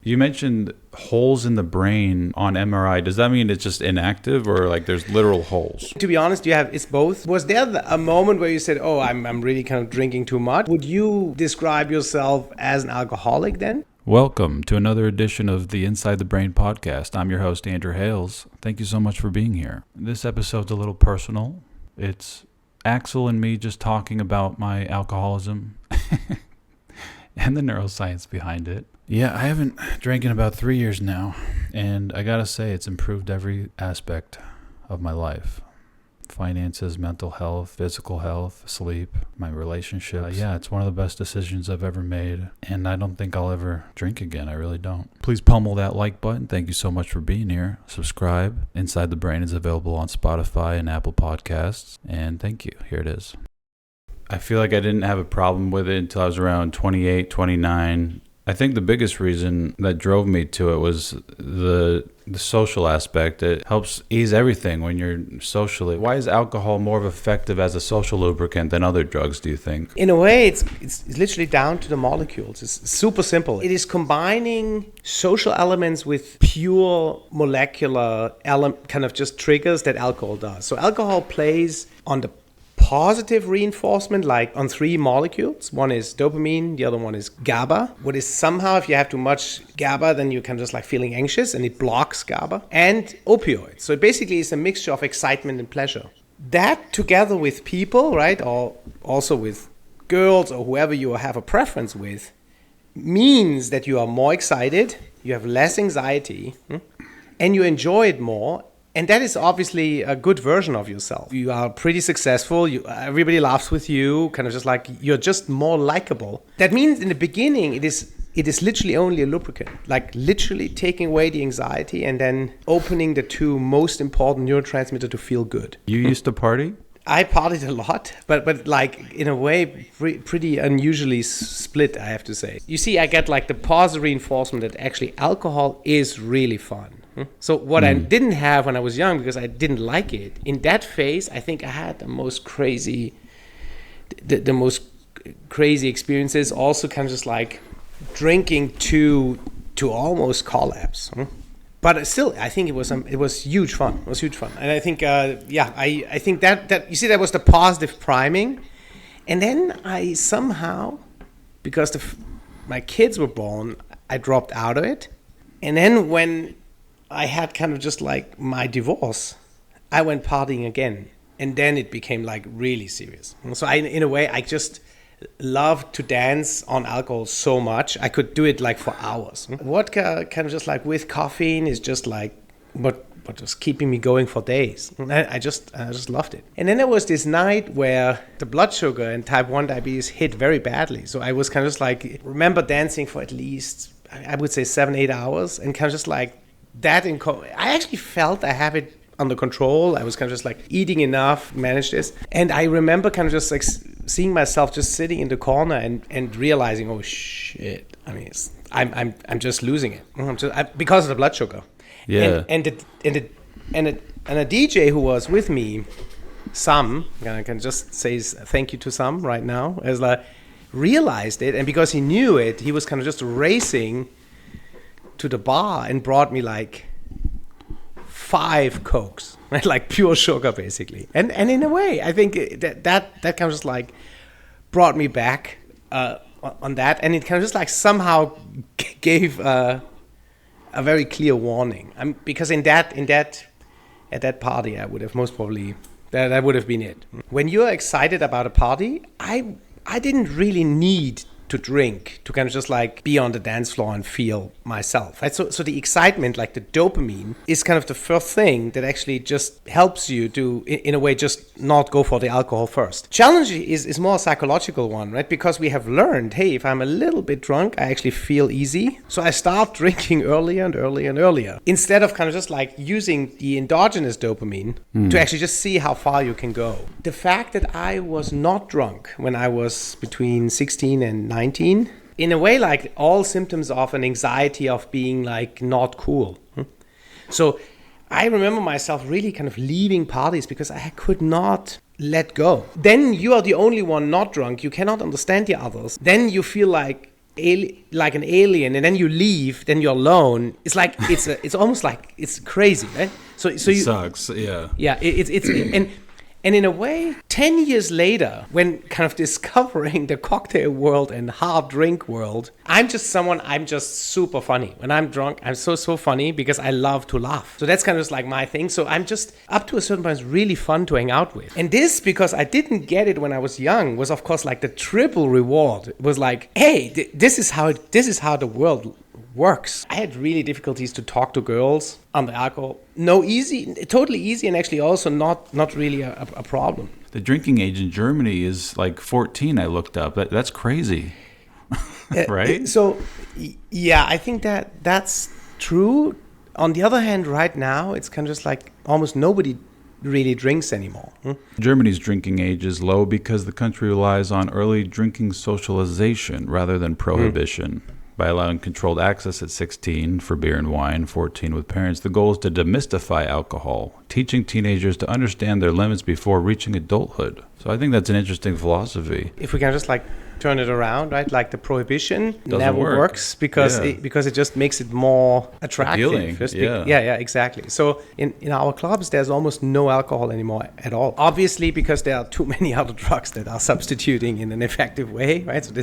You mentioned holes in the brain on MRI. Does that mean it's just inactive or like there's literal holes? To be honest, it's both. Was there a moment where you said, oh, I'm really kind of drinking too much? Would you describe yourself as an alcoholic then? Welcome to another edition of the Inside the Brain podcast. I'm your host, Andrew Hales. Thank you so much for being here. This episode's a little personal. It's Axel and me just talking about my alcoholism and the neuroscience behind it. Yeah, I haven't drank in about 3 years now, and I gotta say it's improved every aspect of my life. Finances, mental health, physical health, sleep, my relationships. Yeah, it's one of the best decisions I've ever made, and I don't think I'll ever drink again. I really don't. Please pummel that like button. Thank you so much for being here. Subscribe. Inside the Brain is available on Spotify and Apple Podcasts, and thank you. Here it is. I feel like I didn't have a problem with it until I was around 28, 29. I think the biggest reason that drove me to it was the social aspect. It helps ease everything when you're socially. Why is alcohol more effective as a social lubricant than other drugs, do you think? In a way, it's literally down to the molecules. It's super simple. It is combining social elements with pure molecular kind of just triggers that alcohol does. So alcohol plays on the positive reinforcement, like on three molecules. One is dopamine, the other one is GABA. What is somehow, if you have too much GABA, then you can just like feeling anxious and it blocks GABA. And opioids. So it basically is a mixture of excitement and pleasure. That together with people, right, or also with girls or whoever you have a preference with, means that you are more excited, you have less anxiety, and you enjoy it more. And that is obviously a good version of yourself. You are pretty successful. Everybody laughs with you, kind of just like you're just more likable. That means in the beginning, it is literally only a lubricant, like literally taking away the anxiety and then opening the two most important neurotransmitters to feel good. You used to party? I partied a lot, but like in a way pretty unusually split, I have to say. You see, I get like the positive reinforcement that actually alcohol is really fun. So what I didn't have when I was young, because I didn't like it, in that phase, I think I had the most crazy experiences. Also, kind of just like drinking to almost collapse. But still, I think it was huge fun. It was huge fun, and I think I think that you see that was the positive priming, and then I somehow, because my kids were born, I dropped out of it, and then when I had kind of just like my divorce, I went partying again. And then it became like really serious. So in a way, I just loved to dance on alcohol so much. I could do it like for hours. Vodka kind of just like with caffeine is just like what was keeping me going for days. And I just loved it. And then there was this night where the blood sugar and type 1 diabetes hit very badly. So I was kind of just like, remember dancing for at least, I would say 7-8 hours and kind of just like, I actually felt I have it under control. I was kind of just like eating enough, managed this. And I remember kind of just like seeing myself just sitting in the corner and realizing, oh shit, I mean, I'm just losing it because of the blood sugar. Yeah. And a DJ who was with me, Sam, I can just say thank you to Sam right now, as like realized it, and because he knew it, he was kind of just racing to the bar and brought me like 5 Cokes, right? Like pure sugar basically. And in a way, I think that kind of just like brought me back on that, and it kind of just like somehow gave a very clear warning. Because at that party, I would have most probably that would have been it. When you're excited about a party, I didn't really need to drink to kind of just like be on the dance floor and feel myself, right? So the excitement, like the dopamine, is kind of the first thing that actually just helps you to, in a way, just not go for the alcohol first. Challenge is more a psychological one, right? Because we have learned, hey, if I'm a little bit drunk, I actually feel easy. So I start drinking earlier and earlier and earlier, instead of kind of just like using the endogenous dopamine to actually just see how far you can go. The fact that I was not drunk when I was between 16 and 19, in a way, like all symptoms of an anxiety of being like not cool. So I remember myself really kind of leaving parties because I could not let go. Then you are the only one not drunk. You cannot understand the others. Then you feel like like an alien, and then you leave, then you're alone. It's like it's almost like it's crazy, right? So It you sucks. Yeah. yeah, it's and in a way, 10 years later, when kind of discovering the cocktail world and hard drink world, I'm just super funny. When I'm drunk, I'm so funny because I love to laugh. So that's kind of just like my thing. So I'm just, up to a certain point, it's really fun to hang out with. And this, because I didn't get it when I was young, was of course like the triple reward. It was like, hey, this is how the world works. I had really difficulties to talk to girls on the alcohol. Totally easy, and actually also not really a problem. The drinking age in Germany is like 14. I looked up. That's crazy, right? So, yeah, I think that's true. On the other hand, right now it's kind of just like almost nobody really drinks anymore. Germany's drinking age is low because the country relies on early drinking socialization rather than prohibition. By allowing controlled access at 16 for beer and wine, 14 with parents, the goal is to demystify alcohol, teaching teenagers to understand their limits before reaching adulthood. So I think that's an interesting philosophy. If we can just like turn it around, right? Like the prohibition Doesn't never work. works because Yeah. it just makes it more attractive. Appealing, yeah. Yeah, exactly. So in our clubs, there's almost no alcohol anymore at all. Obviously, because there are too many other drugs that are substituting in an effective way, right? So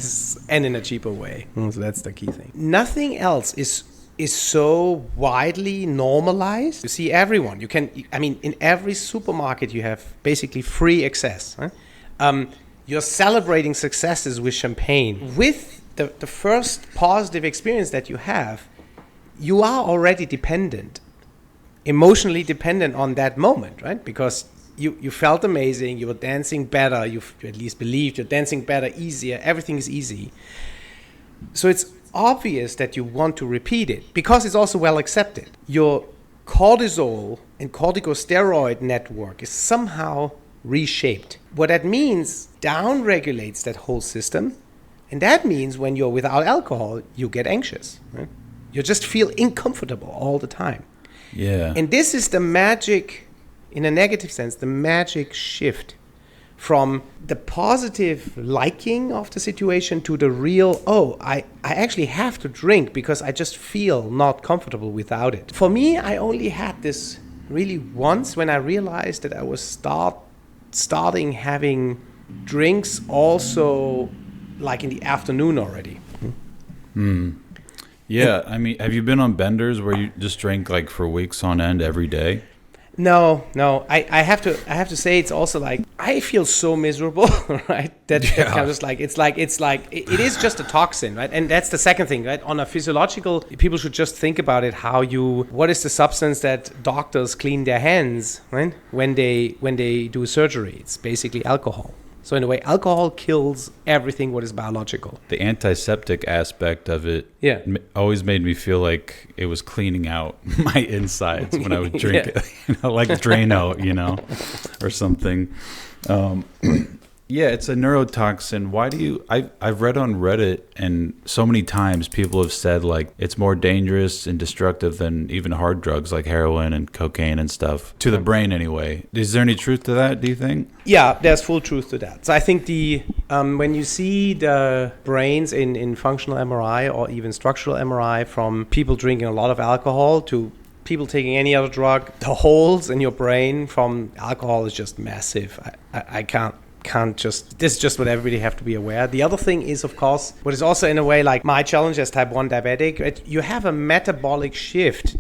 and in a cheaper way. So that's the key thing. Nothing else is so widely normalized. You see everyone. In every supermarket you have basically free access. Right? You're celebrating successes with champagne. With the first positive experience that you have, you are already emotionally dependent on that moment, right? Because you felt amazing, you were dancing better, you at least believed you're dancing better, easier, everything is easy. So it's obvious that you want to repeat it because it's also well accepted. Your cortisol and corticosteroid network is somehow reshaped. What that means, down-regulates that whole system, and that means when you're without alcohol, you get anxious. Right? You just feel uncomfortable all the time. Yeah. And this is the magic, in a negative sense, the magic shift from the positive liking of the situation to the real, I actually have to drink because I just feel not comfortable without it. For me, I only had this really once when I realized that I was starting having drinks also like in the afternoon already. Yeah, I mean, have you been on benders where you just drank like for weeks on end every day? No. I have to say it's also like I feel so miserable, right? That kind of like it is just a toxin, right? And that's the second thing, right? On a physiological, people should just think about it. What is the substance that doctors clean their hands, right? When they do surgery, it's basically alcohol. So in a way, alcohol kills everything what is biological. The antiseptic aspect of it always made me feel like it was cleaning out my insides when I would drink it, like Drano, or something. Yeah, it's a neurotoxin. Why do you... I've read on Reddit, and so many times people have said, like, it's more dangerous and destructive than even hard drugs like heroin and cocaine and stuff. To the brain, anyway. Is there any truth to that, do you think? Yeah, there's full truth to that. So I think when you see the brains in functional MRI or even structural MRI from people drinking a lot of alcohol to people taking any other drug, the holes in your brain from alcohol is just massive. I can't just, this is just what everybody have to be aware. The other thing is, of course, what is also in a way like my challenge as type 1 diabetic, right? You have a metabolic shift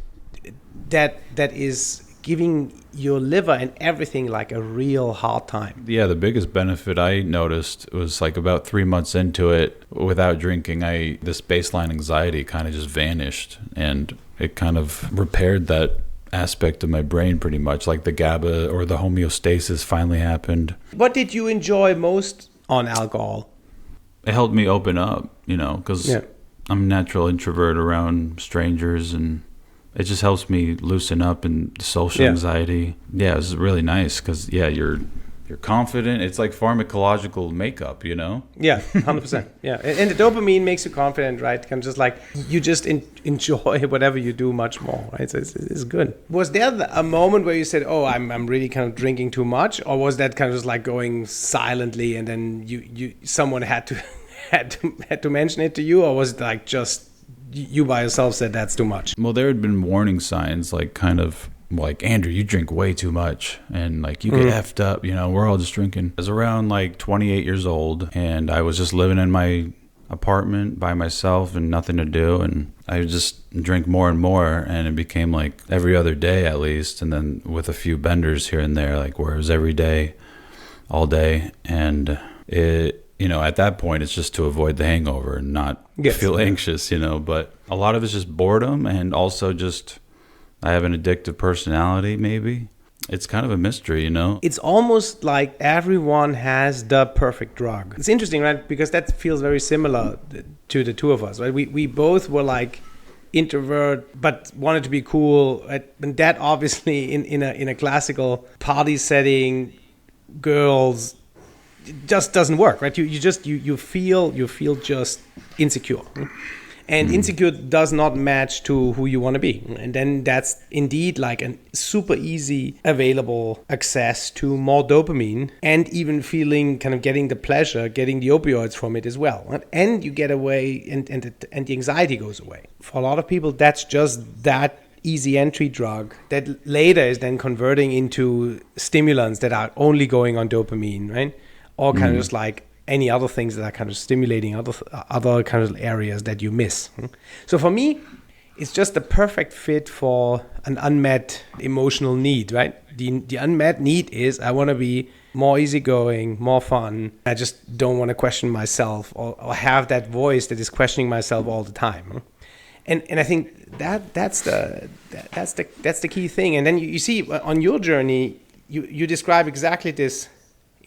that is giving your liver and everything like a real hard time. Yeah, the biggest benefit I noticed was like about 3 months into it, without drinking, this baseline anxiety kind of just vanished, and it kind of repaired that aspect of my brain pretty much, like the GABA or the homeostasis finally happened. What did you enjoy most on alcohol? It helped me open up, because I'm a natural introvert around strangers, and it just helps me loosen up and social anxiety. Yeah, it was really nice because, you're confident. It's like pharmacological makeup, Yeah, 100%. Yeah, and the dopamine makes you confident, right? Kind of just like you just enjoy whatever you do much more, right? So it's good. Was there a moment where you said, "Oh, I'm really kind of drinking too much," or was that kind of just like going silently, and then someone had had to mention it to you, or was it like just you by yourself said that's too much? Well, there had been warning signs, like kind of like, Andrew, you drink way too much, and like you get effed up. We're all just drinking. I was around like 28 years old, and I was just living in my apartment by myself and nothing to do, and I would just drink more and more, and it became like every other day at least, and then with a few benders here and there, like where it was every day, all day. And it, at that point it's just to avoid the hangover and not feel anxious, but a lot of it's just boredom, and also just I have an addictive personality. Maybe it's kind of a mystery, It's almost like everyone has the perfect drug. It's interesting, right? Because that feels very similar to the two of us, right? We both were like introvert, but wanted to be cool. And that obviously in a classical party setting, girls, it just doesn't work, right? You feel just insecure. And insecure does not match to who you want to be. And then that's indeed like a super easy available access to more dopamine, and even feeling kind of getting the pleasure, getting the opioids from it as well. And you get away, and the anxiety goes away. For a lot of people, that's just that easy entry drug that later is then converting into stimulants that are only going on dopamine, right? Or kind of just like any other things that are kind of stimulating other kind of areas that you miss. So for me, it's just the perfect fit for an unmet emotional need, right? The unmet need is I want to be more easygoing, more fun. I just don't want to question myself or have that voice that is questioning myself all the time. And I think that's the key thing. And then you see on your journey, you describe exactly this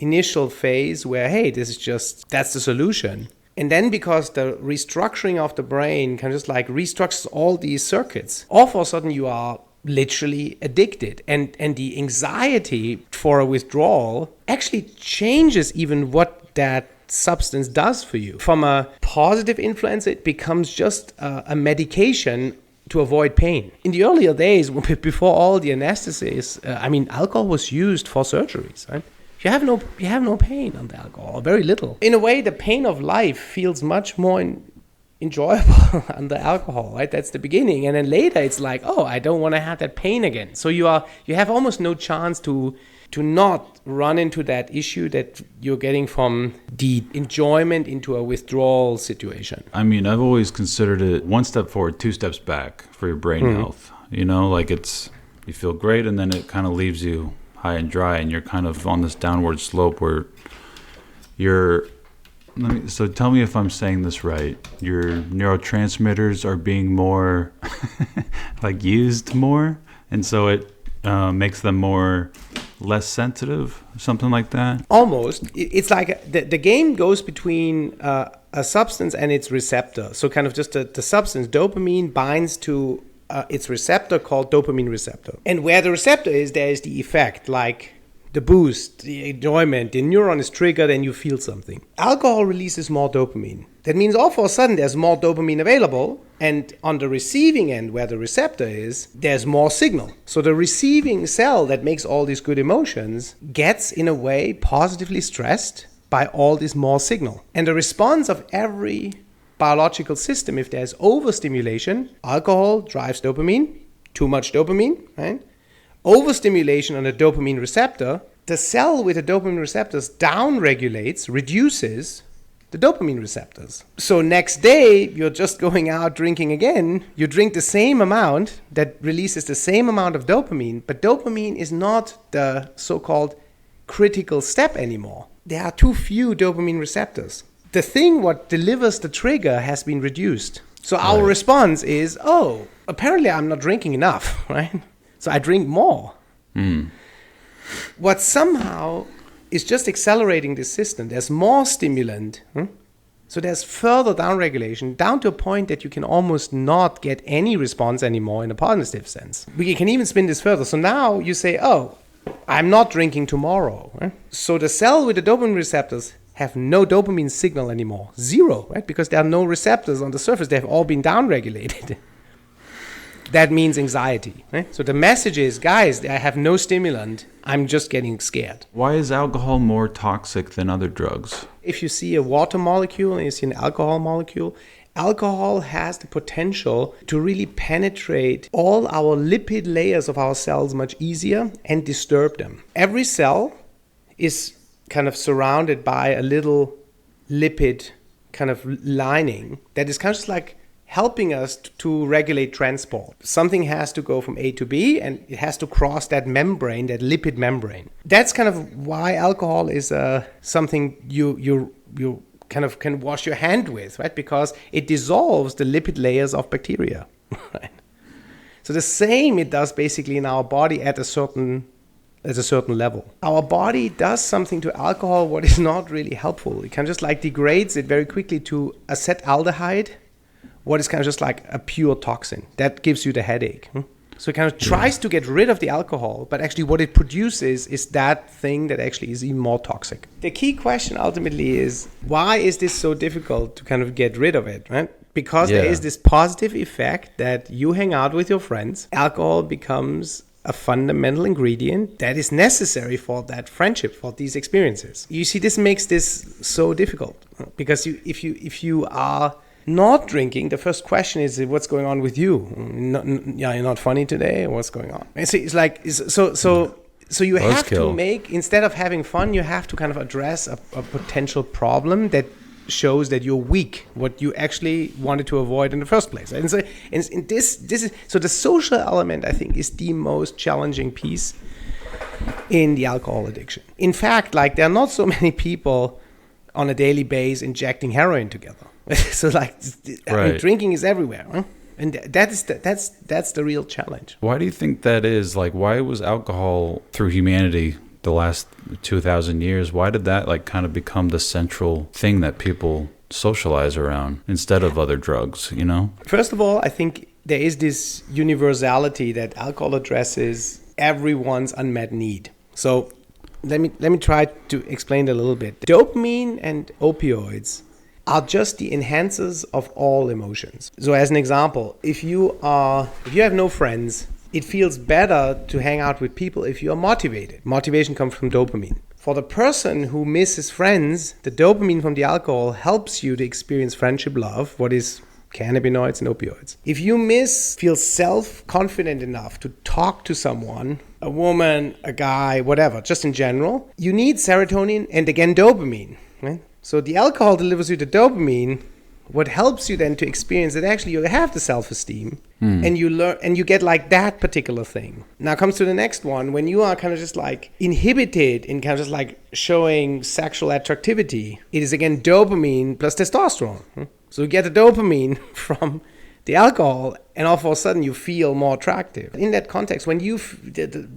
initial phase where, hey, that's the solution. And then because the restructuring of the brain kind of just like restructures all these circuits, all of a sudden you are literally addicted. And the anxiety for a withdrawal actually changes even what that substance does for you. From a positive influence, it becomes just a medication to avoid pain. In the earlier days, before all the anesthesies, alcohol was used for surgeries, right? You have no pain on the alcohol, very little. In a way, the pain of life feels much more enjoyable under alcohol, right? That's the beginning, and then later it's like, oh, I don't want to have that pain again. So you have almost no chance to not run into that issue that you're getting from the enjoyment into a withdrawal situation. I've always considered it one step forward, two steps back for your brain health. Like you feel great, and then it kind of leaves you high and dry, and you're kind of on this downward slope where so tell me if I'm saying this right. Your neurotransmitters are being more like used more, and so it makes them less sensitive, something like that. Almost. It's like the game goes between a substance and its receptor. So kind of just the substance, dopamine, binds to its receptor called dopamine receptor. And where the receptor is, there is the effect, like the boost, the enjoyment. The neuron is triggered and you feel something. Alcohol releases more dopamine. That means all of a sudden there's more dopamine available, and on the receiving end, where the receptor is, there's more signal. So the receiving cell that makes all these good emotions gets, in a way, positively stressed by all this more signal. And the response of every biological system, if there's overstimulation, alcohol drives dopamine, too much dopamine, right? Overstimulation on the dopamine receptor, the cell with the dopamine receptors downregulates, reduces the dopamine receptors. So next day, you're just going out drinking again, you drink the same amount that releases the same amount of dopamine, but dopamine is not the so-called critical step anymore. There are too few dopamine receptors. The thing what delivers the trigger has been reduced. So our response is, oh, apparently I'm not drinking enough, right? So I drink more. What somehow is just accelerating this system. There's more stimulant. So there's further downregulation, down to a point that you can almost not get any response anymore in a positive sense. We can even spin this further. So now you say, oh, I'm not drinking tomorrow. Right? So the cell with the dopamine receptors have no dopamine signal anymore. Zero, right? Because there are no receptors on the surface. They have all been downregulated. that means anxiety. Right? So the message is, guys, I have no stimulant. I'm just getting scared. Why is alcohol more toxic than other drugs? If you see a water molecule and you see an alcohol molecule, alcohol has the potential to really penetrate all our lipid layers of our cells much easier and disturb them. Every cell is kind of surrounded by a little lipid kind of lining that is kind of just like helping us to regulate transport. Something has to go from A to B and it has to cross that membrane, that lipid membrane. That's kind of why alcohol is something you kind of can wash your hand with, right? Because it dissolves the lipid layers of bacteria, right? So the same it does basically in our body at a certain level. Our body does something to alcohol what is not really helpful. It kind of just like degrades it very quickly to acetaldehyde, what is kind of just like a pure toxin. That gives you the headache. So it kind of tries to get rid of the alcohol, but actually what it produces is that thing that actually is even more toxic. The key question ultimately is, why is this so difficult to kind of get rid of it, right? Because there is this positive effect that you hang out with your friends. Alcohol becomes a fundamental ingredient that is necessary for that friendship, for these experiences. You see, this makes this so difficult because if you are not drinking, the first question is, what's going on with you? You're not funny today. What's going on? And so it's like, so you have to make, instead of having fun, you have to kind of address a potential problem that shows that you're weak, what you actually wanted to avoid in the first place. And so this is, so the social element, I think, is the most challenging piece in the alcohol addiction. In fact, like, there are not so many people on a daily basis injecting heroin together. So like, I mean, drinking is everywhere, huh? And that's the real challenge. Why do you think that is? Like, why was alcohol through humanity the last 2,000 years? Why did that like kind of become the central thing that people socialize around instead of other drugs? You know. First of all, I think there is this universality that alcohol addresses everyone's unmet need. So let me try to explain it a little bit. Dopamine and opioids are just the enhancers of all emotions. So as an example, if you have no friends, it feels better to hang out with people if you are motivated. Motivation comes from dopamine. For the person who misses friends, the dopamine from the alcohol helps you to experience friendship, love, what is cannabinoids and opioids. If you feel self-confident enough to talk to someone, a woman, a guy, whatever, just in general, you need serotonin and again dopamine, right? So the alcohol delivers you the dopamine, what helps you then to experience that actually you have the self-esteem and you learn and you get like that particular thing. Now comes to the next one, when you are kind of just like inhibited in kind of just like showing sexual attractivity, it is again dopamine plus testosterone. So you get the dopamine from the alcohol and all of a sudden you feel more attractive. In that context, when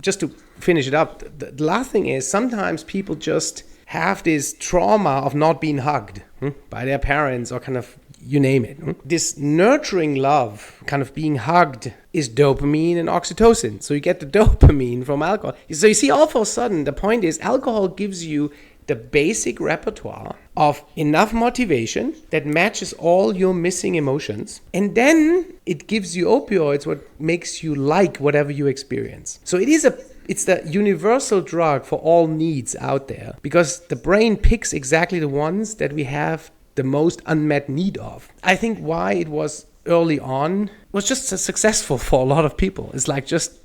just to finish it up, the last thing is sometimes people just have this trauma of not being hugged by their parents or kind of, you name it. This nurturing love, kind of being hugged, is dopamine and oxytocin. So you get the dopamine from alcohol. So you see, all of a sudden, the point is alcohol gives you the basic repertoire of enough motivation that matches all your missing emotions. And then it gives you opioids, what makes you like whatever you experience. So it's the universal drug for all needs out there because the brain picks exactly the ones that we have the most unmet need of. I think why it was early on was just so successful for a lot of people. It's like just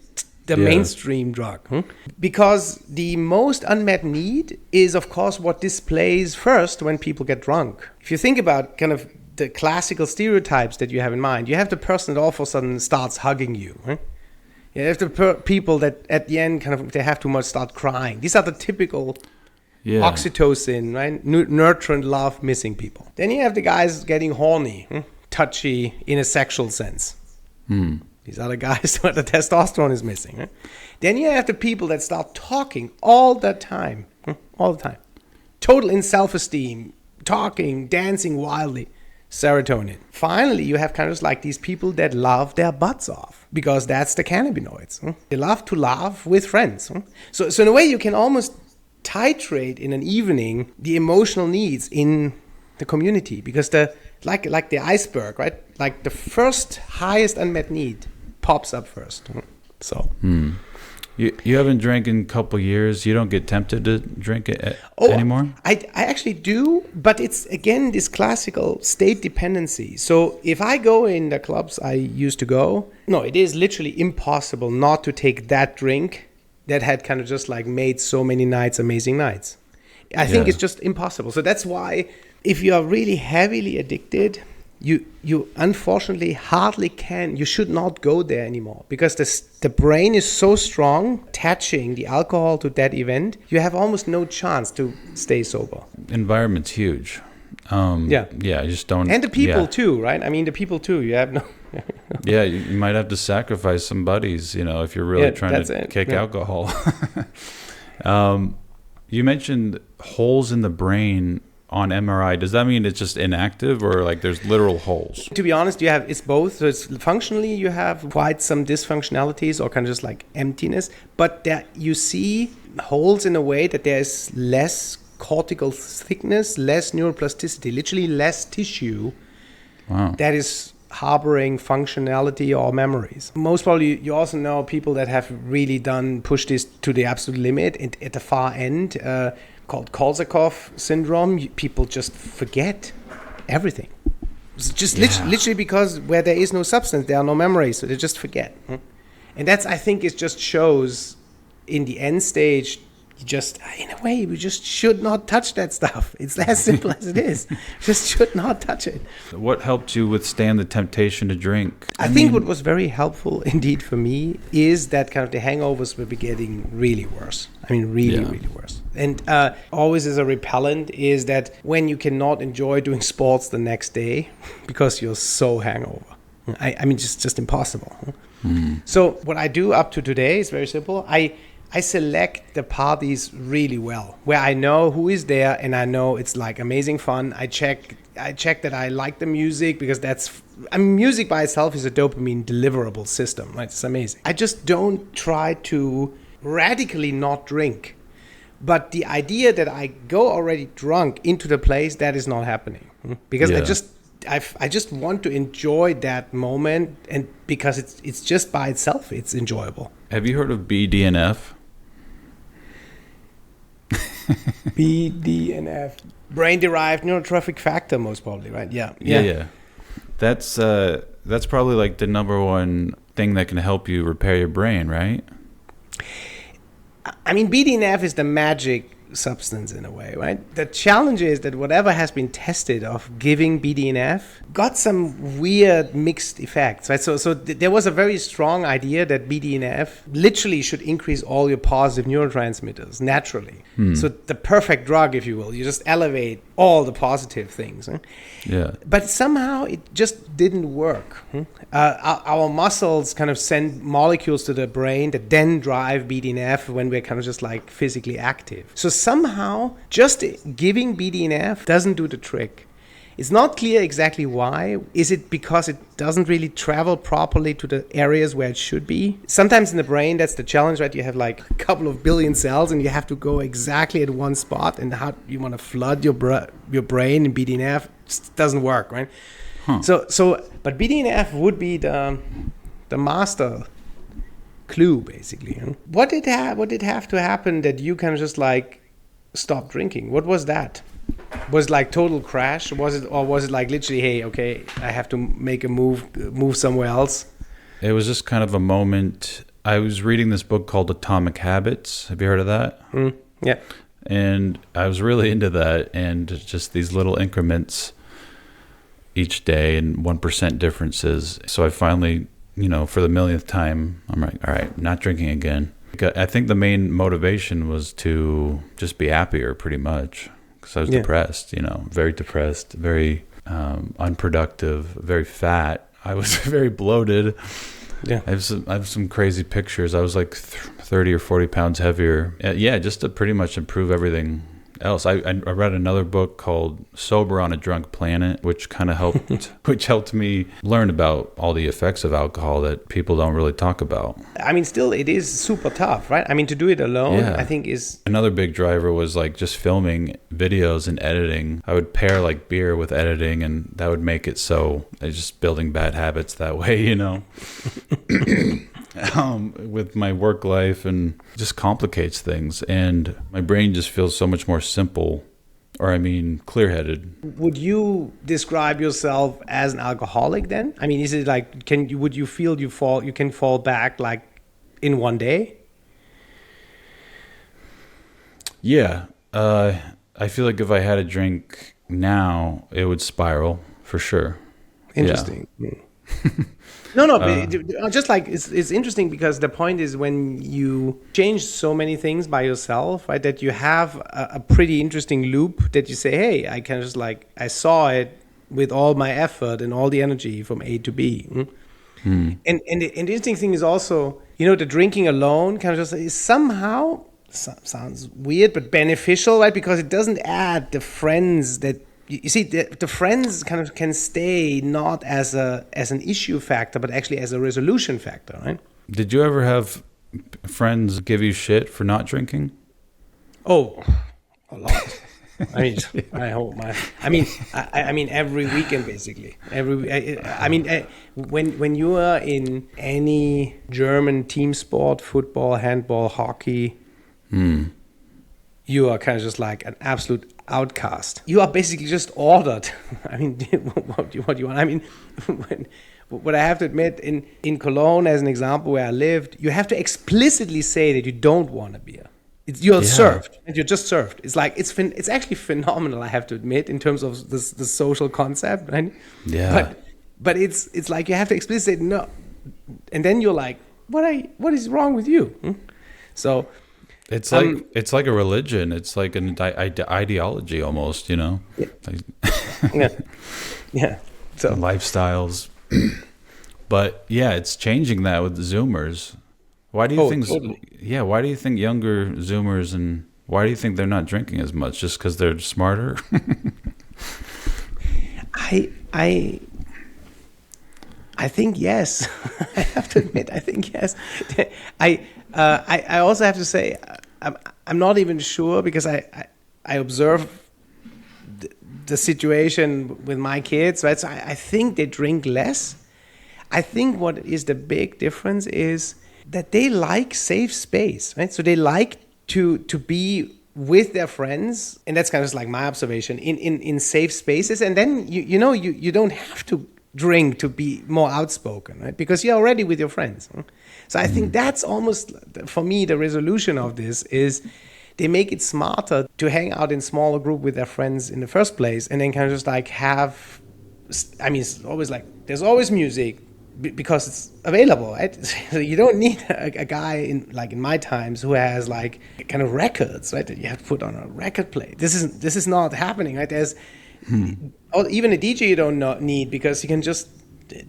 the mainstream drug. Because the most unmet need is, of course, what displays first when people get drunk. If you think about kind of the classical stereotypes that you have in mind, you have the person that all of a sudden starts hugging you. You have the people that at the end kind of they have too much start crying. These are the typical oxytocin, right? Nurturant love missing people. Then you have the guys getting horny, touchy in a sexual sense. These are the guys where the testosterone is missing. Right? Then you have the people that start talking all the time. Total in self-esteem, talking, dancing wildly. Serotonin. Finally, you have kind of like these people that laugh their butts off because that's the cannabinoids. They love to laugh with friends. So in a way, you can almost titrate in an evening the emotional needs in the community because like the iceberg, right? Like the first highest unmet need pops up first. So. You haven't drank in a couple years. You don't get tempted to drink it anymore? I actually do, but it's, again, this classical state dependency. So if I go in the clubs I used to go, no, it is literally impossible not to take that drink that had kind of just like made so many nights amazing nights. I think it's just impossible. So that's why if you are really heavily addicted, you unfortunately hardly can. You should not go there anymore because the brain is so strong, attaching the alcohol to that event. You have almost no chance to stay sober. Environment's huge. I just don't. And the people too, right? I mean, the people too. You have no. Yeah, you might have to sacrifice some buddies, if you're really trying to kick alcohol. You mentioned holes in the brain on MRI. Does that mean it's just inactive or like there's literal holes? To be honest, it's both. So it's functionally you have quite some dysfunctionalities or kind of just like emptiness, but there you see holes in a way that there's less cortical thickness, less neuroplasticity, literally less tissue that is harboring functionality or memories. Most probably you also know people that have really pushed this to the absolute limit at the far end, called Korsakoff syndrome. People just forget everything. It's just literally because where there is no substance, there are no memories, so they just forget. And that's, I think, it just shows in the end stage, in a way, we just should not touch that stuff. It's as simple as it is. Just should not touch it. What helped you withstand the temptation to drink? I think what was very helpful indeed for me is that kind of the hangovers were getting really worse. I mean, really worse. And always as a repellent is that when you cannot enjoy doing sports the next day because you're so hangover. I mean, just impossible. So what I do up to today is very simple. I select the parties really well, where I know who is there and I know it's like amazing fun. I check that I like the music because music by itself is a dopamine deliverable system, right? It's amazing. I just don't try to radically not drink. But the idea that I go already drunk into the place, that is not happening. Because I just want to enjoy that moment, and because it's just by itself, it's enjoyable. Have you heard of BDNF? BDNF, brain-derived neurotrophic factor, most probably, right? Yeah. That's probably like the number one thing that can help you repair your brain, right? I mean, BDNF is the magic substance in a way, right? The challenge is that whatever has been tested of giving BDNF got some weird mixed effects, right? So there was a very strong idea that BDNF literally should increase all your positive neurotransmitters naturally. So the perfect drug, if you will. You just elevate all the positive things. Right? Yeah. But somehow it just didn't work. Our muscles kind of send molecules to the brain that then drive BDNF when we're kind of just like physically active. So somehow just giving BDNF doesn't do the trick. It's not clear exactly why. Is it because it doesn't really travel properly to the areas where it should be? Sometimes in the brain, that's the challenge, right? You have like a couple of billion cells and you have to go exactly at one spot, and how you want to flood your brain in BDNF, it just doesn't work, right? But BDNF would be the master clue, basically. What did have to happen that you kind of just like stop drinking? What was that? Was it like total crash? Was it like literally, hey, okay, I have to make a move somewhere else? It was just kind of a moment. I was reading this book called Atomic Habits. Have you heard of that? Yeah. And I was really into that, and just these little increments each day and 1% differences. So I finally, for the millionth time, I'm like, all right, not drinking again. I think the main motivation was to just be happier, pretty much. Because I was depressed, very depressed, very unproductive, very fat. I was very bloated. Yeah, I have some crazy pictures. I was like 30 or 40 pounds heavier. Just to pretty much improve everything else. I read another book called Sober on a Drunk Planet, which kind of helped me learn about all the effects of alcohol that people don't really talk about. I mean, still, it is super tough, right? I mean, to do it alone, I think is... Another big driver was like just filming videos and editing. I would pair like beer with editing, and that would make it so I just building bad habits that way, with my work life and just complicates things. And my brain just feels so much more simple, or I mean, clear-headed. Would you describe yourself as an alcoholic then? I mean, is it like, would you feel you can fall back like in one day? Yeah. I feel like if I had a drink now, it would spiral for sure. Interesting. Yeah. No, but just like it's interesting because the point is when you change so many things by yourself, right, that you have a pretty interesting loop that you say, hey, I can just like, I saw it with all my effort and all the energy from A to B. And the interesting thing is also, the drinking alone kind of just is somehow, sounds weird, but beneficial, right? Because it doesn't add the friends that, you see, the friends kind of can stay not as an issue factor, but actually as a resolution factor, right? Did you ever have friends give you shit for not drinking? Oh, a lot. I mean, I mean, every weekend basically. When you are in any German team sport, football, handball, hockey, you are kind of just like an absolute outcast. You are basically just ordered. I mean, what do you want? I mean, what I have to admit, in Cologne, as an example, where I lived, you have to explicitly say that you don't want a beer. You're served, and you're just served. It's like it's actually phenomenal, I have to admit, in terms of the social concept, right? Yeah. But it's like you have to explicitly say no, and then you're like, what is wrong with you? So. It's like a religion. It's like an ideology almost, Yeah. Yeah. So lifestyles. But yeah, it's changing that with the Zoomers. Why do you think? Totally. Yeah. Why do you think younger Zoomers and why do you think they're not drinking as much? Just because they're smarter? I think yes. I have to admit, I think yes. I also have to say, I'm not even sure because I observe the situation with my kids, right? So I think they drink less. I think what is the big difference is that they like safe space, right? So they like to be with their friends, and that's kind of like my observation in safe spaces. And then you don't have to drink to be more outspoken, right? Because you're already with your friends. So I think that's almost, for me, the resolution of this is they make it smarter to hang out in smaller group with their friends in the first place, and then kind of just like have, I mean, it's always like, there's always music because it's available, right? So you don't need a guy in my times who has like kind of records, right? That you have to put on a record player. This is not happening, right? There's even a DJ you don't need because you can just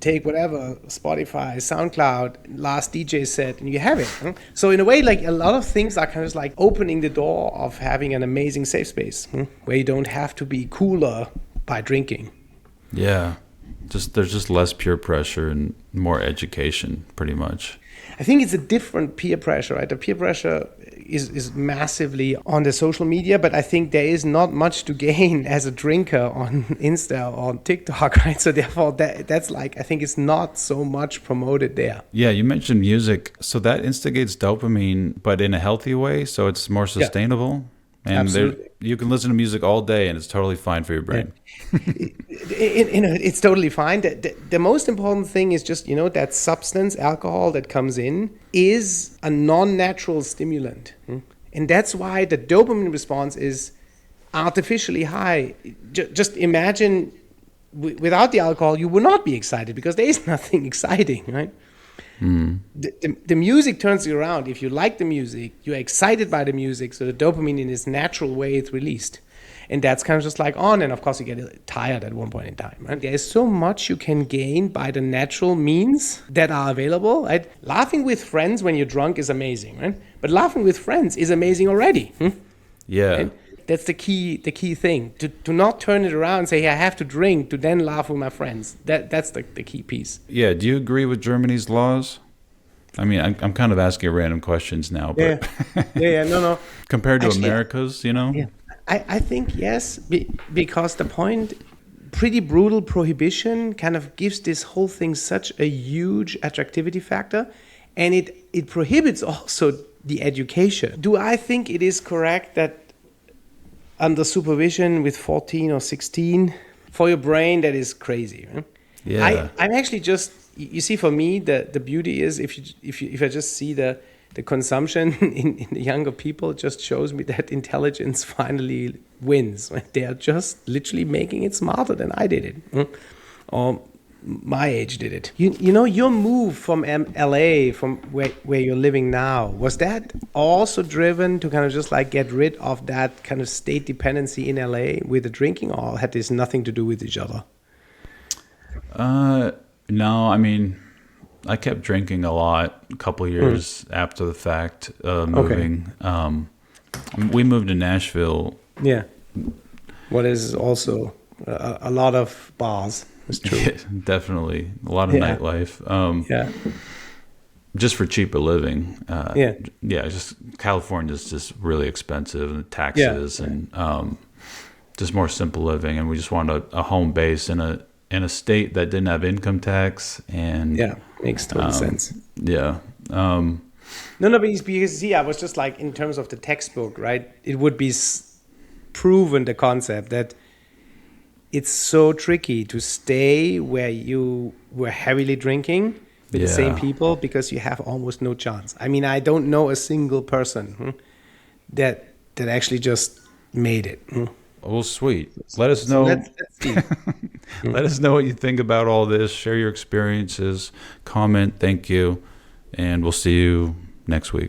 take whatever, Spotify, SoundCloud, last DJ set, and you have it. So in a way, like a lot of things are kind of like opening the door of having an amazing safe space where you don't have to be cooler by drinking. Yeah. There's just less peer pressure and more education, pretty much. I think it's a different peer pressure, right? The peer pressure is massively on the social media, but I think there is not much to gain as a drinker on Insta or on TikTok, right? So therefore, that's like, I think it's not so much promoted there. Yeah, you mentioned music. So that instigates dopamine, but in a healthy way, so it's more sustainable. Yeah. And you can listen to music all day and it's totally fine for your brain. It's totally fine. The most important thing is just, that substance, alcohol that comes in is a non-natural stimulant. And that's why the dopamine response is artificially high. Just imagine without the alcohol, you would not be excited because there is nothing exciting, right? The music turns you around. If you like the music, you're excited by the music, so the dopamine in its natural way is released. And that's kind of just like on, and of course you get tired at one point in time, right? There is so much you can gain by the natural means that are available, right? Laughing with friends when you're drunk is amazing, right? But laughing with friends is amazing already. Yeah. And that's the key thing. To not turn it around and say, hey, I have to drink to then laugh with my friends. That's the key piece. Yeah. Do you agree with Germany's laws? I mean, I'm kind of asking random questions now, but no. Compared to Actually, America's, Yeah. I think yes, because the point, pretty brutal prohibition kind of gives this whole thing such a huge attractivity factor. And it prohibits also the education. Do I think it is correct that under supervision with 14 or 16, for your brain, that is crazy? Right? Yeah. I'm actually just, you see, for me, the beauty is if I just see the consumption in the younger people, it just shows me that intelligence finally wins. They are just literally making it smarter than I did it, or my age did it. You know, your move from LA, from where you're living now, was that also driven to kind of just like get rid of that kind of state dependency in LA with the drinking, or had this nothing to do with each other? No, I mean, I kept drinking a lot a couple years after the fact, moving. We moved to Nashville. Yeah. What is also a lot of bars. It's true. Yeah, definitely. A lot of nightlife. Just for cheaper living. Just California's just really expensive, and taxes and just more simple living. And we just wanted a home base in a state that didn't have income tax. And makes total sense. Yeah. No, but because I was just like, in terms of the textbook, right? It would be proven, the concept that it's so tricky to stay where you were heavily drinking with the same people, because you have almost no chance. I mean, I don't know a single person that actually just made it. Well, sweet. Let us know. Let's see. Let us know what you think about all this. Share your experiences. Comment. Thank you. And we'll see you next week.